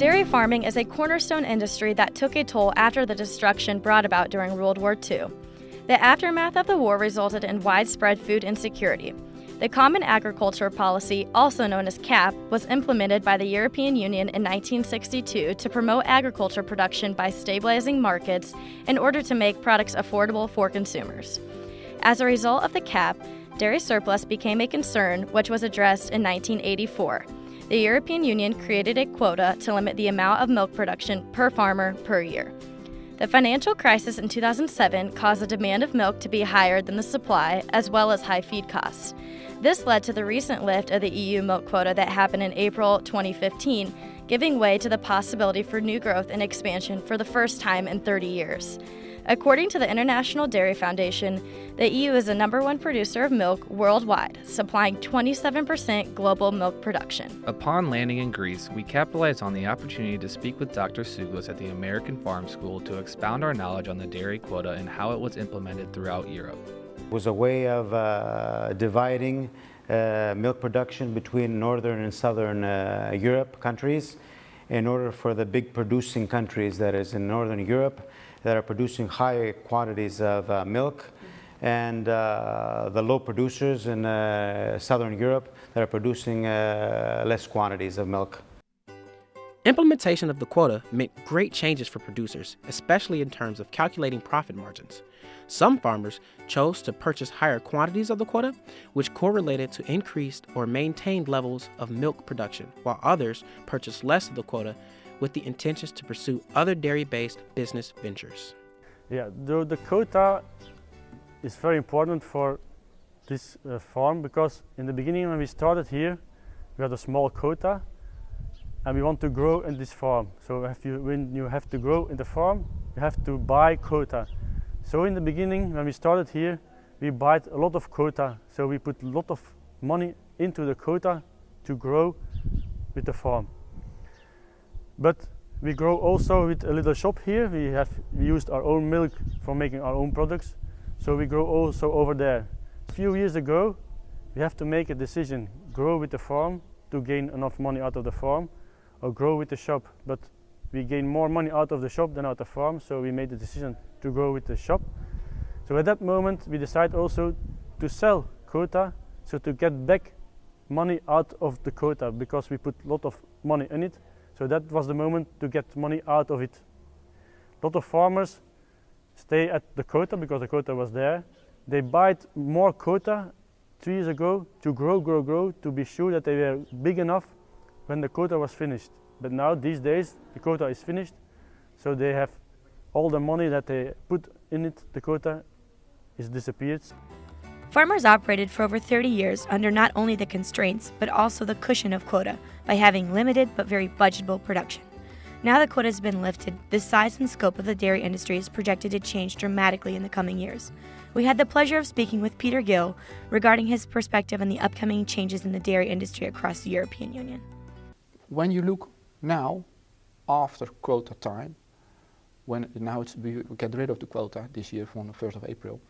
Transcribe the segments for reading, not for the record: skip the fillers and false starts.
Dairy farming is a cornerstone industry that took a toll after the destruction brought about during World War II. The aftermath of the war resulted in widespread food insecurity. The Common Agriculture Policy, also known as CAP, was implemented by the European Union in 1962 to promote agriculture production by stabilizing markets in order to make products affordable for consumers. As a result of the CAP, dairy surplus became a concern, which was addressed in 1984. The European Union created a quota to limit the amount of milk production per farmer per year. The financial crisis in 2007 caused the demand of milk to be higher than the supply, as well as high feed costs. This led to the recent lift of the EU milk quota that happened in April 2015, giving way to the possibility for new growth and expansion for the first time in 30 years. According to the International Dairy Foundation, the EU is the #1 producer of milk worldwide, supplying 27% global milk production. Upon landing in Greece, we capitalized on the opportunity to speak with Dr. Souglas at the American Farm School to expound our knowledge on the dairy quota and how it was implemented throughout Europe. It was a way of dividing milk production between northern and southern Europe countries in order for the big producing countries that is in northern Europe that are producing high quantities of milk, and the low producers in southern Europe that are producing less quantities of milk. Implementation of the quota meant great changes for producers, especially in terms of calculating profit margins. Some farmers chose to purchase higher quantities of the quota, which correlated to increased or maintained levels of milk production, while others purchased less of the quota with the intentions to pursue other dairy-based business ventures. Yeah, the quota is very important for this farm, because in the beginning when we started here, we had a small quota and we want to grow in this farm. So when you have to grow in the farm, you have to buy quota. So in the beginning, when we started here, we bought a lot of quota. So we put a lot of money into the quota to grow with the farm. But we grow also with a little shop here. We used our own milk for making our own products. So we grow also over there. A few years ago, we have to make a decision: grow with the farm to gain enough money out of the farm, or grow with the shop. But we gain more money out of the shop than out of the farm, so we made the decision to grow with the shop. So at that moment, we decided also to sell quota, so to get back money out of the quota, because we put a lot of money in it. So that was the moment to get money out of it. A lot of farmers stay at the quota because the quota was there. They bought more quota 3 years ago to grow, to be sure that they were big enough when the quota was finished. But now, these days, the quota is finished, so they have all the money that they put in it, the quota is disappeared. Farmers operated for over 30 years under not only the constraints, but also the cushion of quota by having limited but very budgetable production. Now the quota has been lifted, the size and scope of the dairy industry is projected to change dramatically in the coming years. We had the pleasure of speaking with Peter Gill regarding his perspective on the upcoming changes in the dairy industry across the European Union. When you look now, after quota time, we get rid of the quota this year from the 1st of April,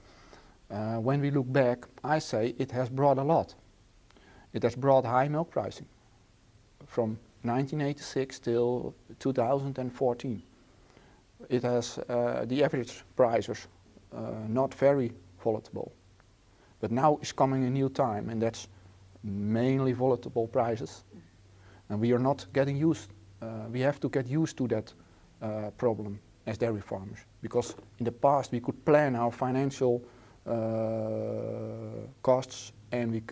when we look back, I say it has brought a lot. It has brought high milk pricing from 1986 till 2014. It has the average prices not very volatile, but now is coming a new time, and that's mainly volatile prices, and we are not getting used. We have to get used to that problem as dairy farmers, because in the past we could plan our financial costs, and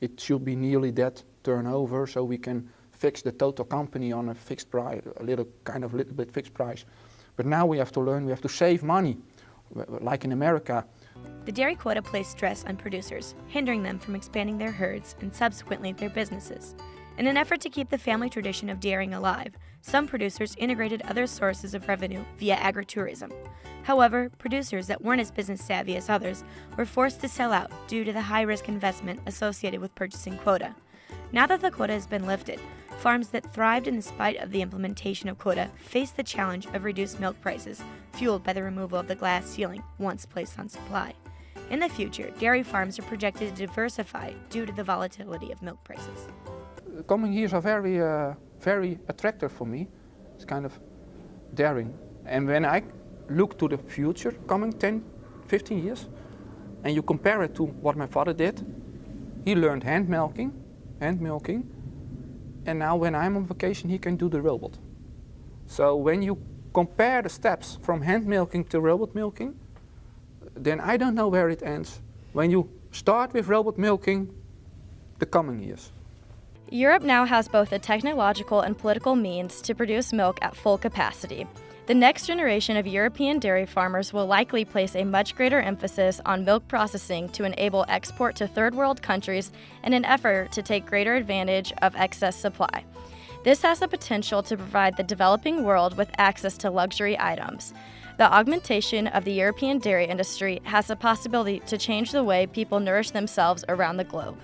it should be nearly that turnover, so we can fix the total company on a fixed price, a little bit fixed price. But now we have to learn, we have to save money, like in America. The dairy quota placed stress on producers, hindering them from expanding their herds and subsequently their businesses. In an effort to keep the family tradition of dairying alive, some producers integrated other sources of revenue via agritourism. However, producers that weren't as business savvy as others were forced to sell out due to the high-risk investment associated with purchasing quota. Now that the quota has been lifted, farms that thrived in spite of the implementation of quota face the challenge of reduced milk prices, fueled by the removal of the glass ceiling once placed on supply. In the future, dairy farms are projected to diversify due to the volatility of milk prices. Coming years are very attractive for me, It's kind of daring. And when I look to the future, coming 10, 15 years, and you compare it to what my father did, he learned hand milking, and now when I'm on vacation, he can do the robot. So when you compare the steps from hand milking to robot milking, then I don't know where it ends. When you start with robot milking, the coming years. Europe now has both the technological and political means to produce milk at full capacity. The next generation of European dairy farmers will likely place a much greater emphasis on milk processing to enable export to third world countries in an effort to take greater advantage of excess supply. This has the potential to provide the developing world with access to luxury items. The augmentation of the European dairy industry has the possibility to change the way people nourish themselves around the globe.